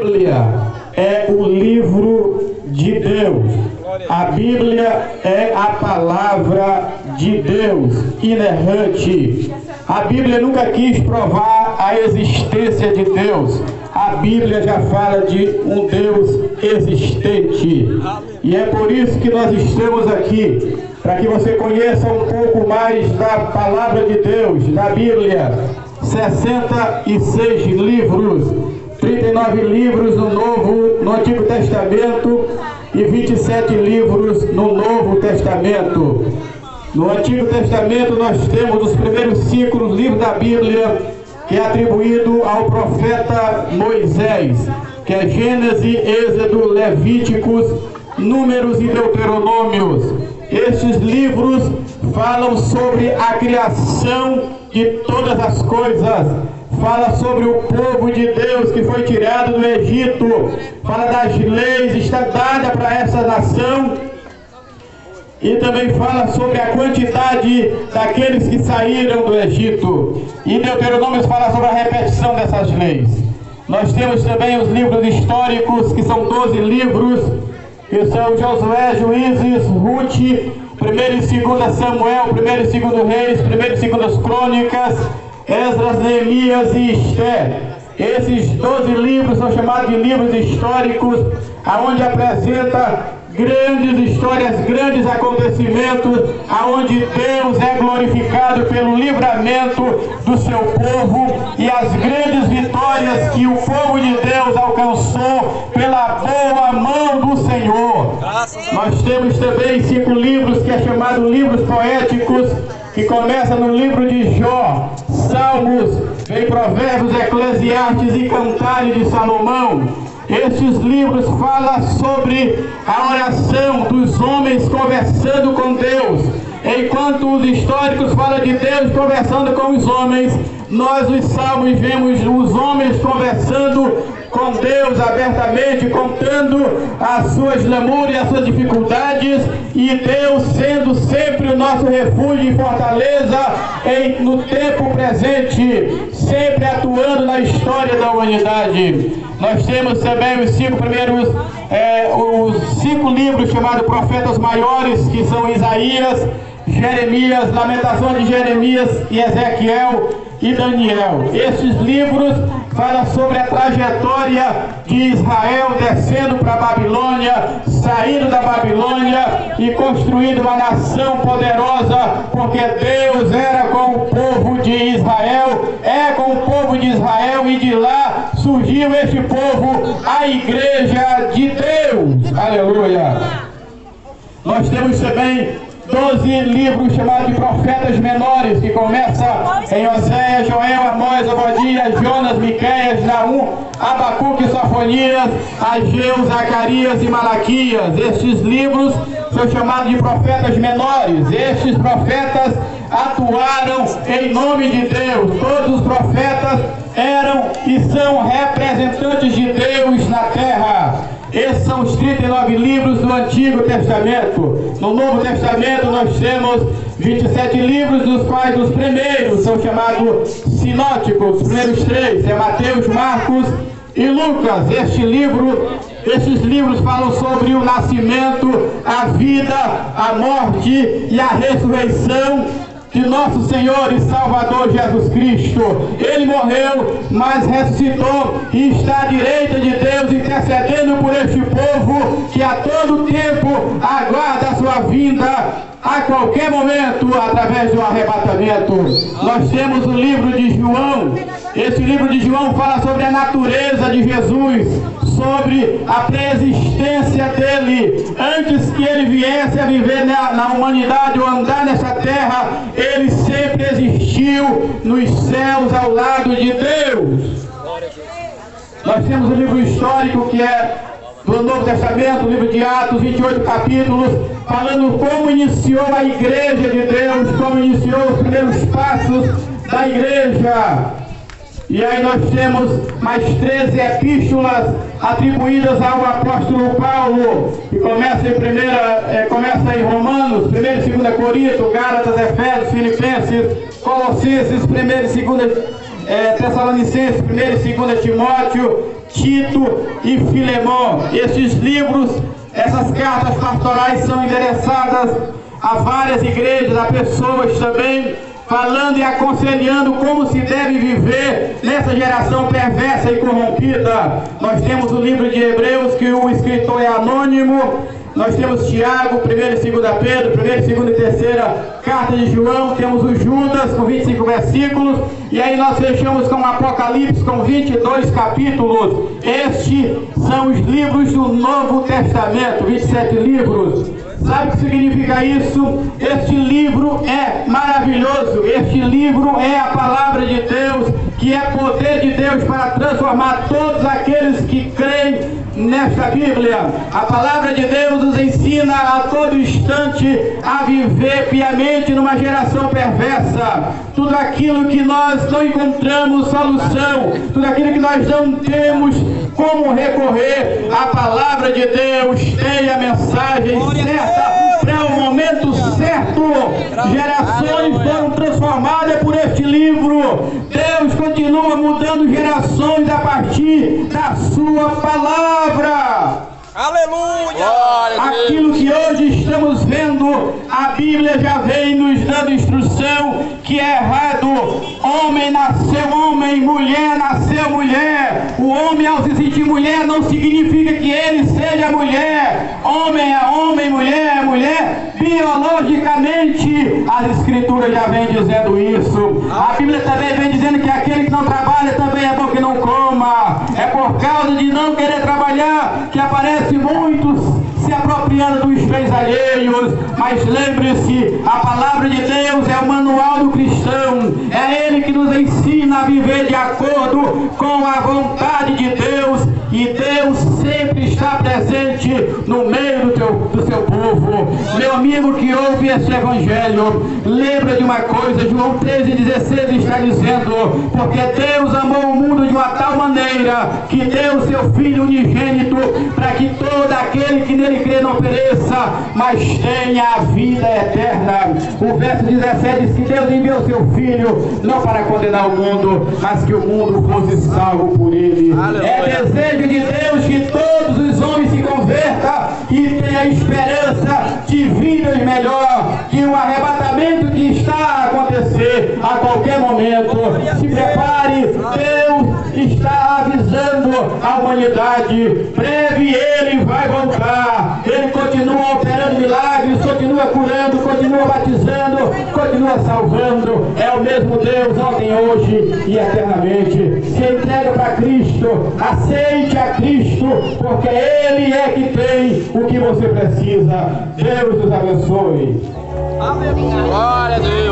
Bíblia é o livro de Deus. A Bíblia é a palavra de Deus, inerrante. A Bíblia nunca quis provar a existência de Deus. A Bíblia já fala de um Deus existente. E é por isso que nós estamos aqui, para que você conheça um pouco mais da palavra de Deus, da Bíblia. 66 livros, 39 livros no Antigo Testamento e 27 livros no Novo Testamento. No Antigo Testamento nós temos os primeiros 5 livros da Bíblia, que é atribuído ao profeta Moisés, que é Gênesis, Êxodo, Levíticos, Números e Deuteronômios. Estes livros falam sobre a criação de todas as coisas, fala sobre o povo de Deus que foi tirado do Egito, fala das leis está dada para essa nação, e também fala sobre a quantidade daqueles que saíram do Egito. E Deuteronômio fala sobre a repetição dessas leis. Nós temos também os livros históricos, que são 12 livros, que são Josué, Juízes, Ruth, 1 e 2 Samuel, 1 e 2 Reis, 1 e 2 Crônicas, Esdras, Neemias e Esther. Esses 12 livros são chamados de livros históricos, aonde apresenta grandes histórias, grandes acontecimentos, aonde Deus é glorificado pelo livramento do seu povo e as grandes vitórias que o povo de Deus alcançou pela boa mão do Senhor. Nós temos também 5 livros que é chamado livros poéticos, que começa no livro de Jó, Salmos, vem Provérbios, Eclesiastes e Cantares de Salomão. Estes livros falam sobre a oração dos homens conversando com Deus. Enquanto os históricos falam de Deus conversando com os homens, nós os salmos vemos os homens conversando com Deus abertamente, contando as suas lamúrias, as suas dificuldades, e Deus sendo sempre o nosso refúgio e fortaleza no tempo presente, sempre atuando na história da humanidade. Nós temos também os 5 primeiros, os 5 livros chamados Profetas Maiores, que são Isaías, Jeremias, Lamentações de Jeremias e Ezequiel e Daniel. Estes livros falam sobre a trajetória de Israel descendo para a Babilônia, saindo da Babilônia e construindo uma nação poderosa, porque Deus era com o povo de Israel, é com o povo de Israel, e de lá surgiu este povo, a Igreja de Deus. Aleluia! Nós temos também 12 livros chamados de profetas menores, que começa em Oséias, Joel, Amós, Obadias, Jonas, Miqueias, Naum, Abacuque, Sofonias, Ageu, Zacarias e Malaquias. Estes livros são chamados de profetas menores. Estes profetas atuaram em nome de Deus. Todos os profetas eram e são representantes de Deus na terra. Esses são os 39 livros do Antigo Testamento. No Novo Testamento nós temos 27 livros, dos quais os primeiros são chamados sinóticos. Os primeiros 3 é Mateus, Marcos e Lucas. Estes livros falam sobre o nascimento, a vida, a morte e a ressurreição de nosso Senhor e Salvador Jesus Cristo. Ele morreu, mas ressuscitou e está à direita de Deus, intercedendo por este povo que a todo tempo aguarda a sua vinda, a qualquer momento, através do arrebatamento. Nós temos o livro de João. Esse livro de João fala sobre a natureza de Jesus, sobre a preexistência dele. Antes que ele viesse a viver na humanidade ou andar nessa terra, ele sempre existiu nos céus ao lado de Deus. Nós temos o livro histórico, que é do Novo Testamento, o livro de Atos, 28 capítulos, falando como iniciou a Igreja de Deus, como iniciou os primeiros passos da Igreja. E aí nós temos mais 13 epístolas atribuídas ao apóstolo Paulo, que começa em Romanos, 1 e 2 Coríntios, Gálatas, Efésios, Filipenses, Colossenses, 1 e 2 Tessalonicenses, 1 e 2 Timóteo, Tito e Filemon. Estes livros, essas cartas pastorais são endereçadas a várias igrejas, a pessoas também, falando e aconselhando como se deve viver nessa geração perversa e corrompida. Nós temos o livro de Hebreus, que o escritor é anônimo. Nós temos Tiago, 1 e 2 Pedro, 1, 2 e 3 carta de João, temos o Judas com 25 versículos, e aí nós fechamos com o Apocalipse com 22 capítulos. Estes são os livros do Novo Testamento, 27 livros. Sabe o que significa isso? Este livro é maravilhoso, este livro é a palavra de Deus, que é poder de Deus para transformar todos aqueles que creem nesta Bíblia. A palavra de Deus nos ensina a todo instante a viver piamente numa geração perversa. Tudo aquilo que nós não encontramos solução, tudo aquilo que nós não temos como recorrer, a palavra de Deus tem a mensagem certa para o momento certo. Gerações foram transformadas por este livro. Deus continua mudando gerações a partir da sua palavra. Aleluia! Aquilo que hoje estamos vendo, a Bíblia já vem nos dando instrução que é errado. Homem nasceu homem, mulher nasceu mulher. O homem, ao se sentir mulher, não significa que ele seja mulher. Homem é homem, mulher é mulher. Biologicamente, as escrituras já vêm dizendo isso. A Bíblia também vem dizendo que aquele que não trabalha também é bom que não coma. É por causa de não querer trabalhar que aparece muitos se apropriando dos bens alheios. Mas lembre-se, a palavra de Deus é o manual do cristão. É ele que nos ensina a viver de acordo com a vontade de Deus. E Deus sempre está presente no meio do seu povo. Meu amigo que ouve esse evangelho, lembra de uma coisa, João 13,16 está dizendo: porque Deus amou o mundo de uma tal maneira que deu o seu Filho unigênito, para que todo aquele que nele crê não pereça, mas tenha a vida eterna. O verso 17 diz que Deus enviou o seu Filho não para condenar o mundo, mas que o mundo fosse salvo por ele. Aleluia. É desejo de Deus que todos os homens se convertam e tenham a esperança de vida melhor, que o arrebatamento que está a acontecer a qualquer momento. Se prepare, Deus está avisando a humanidade. Breve ele vai voltar. Ele continua operando milagres, continua curando, continua batizando, continua salvando. É o mesmo Deus ontem, hoje e eternamente. Se entrega para Cristo, aceite a Cristo, porque Ele é que tem o que você precisa. Deus nos abençoe. Glória a Deus.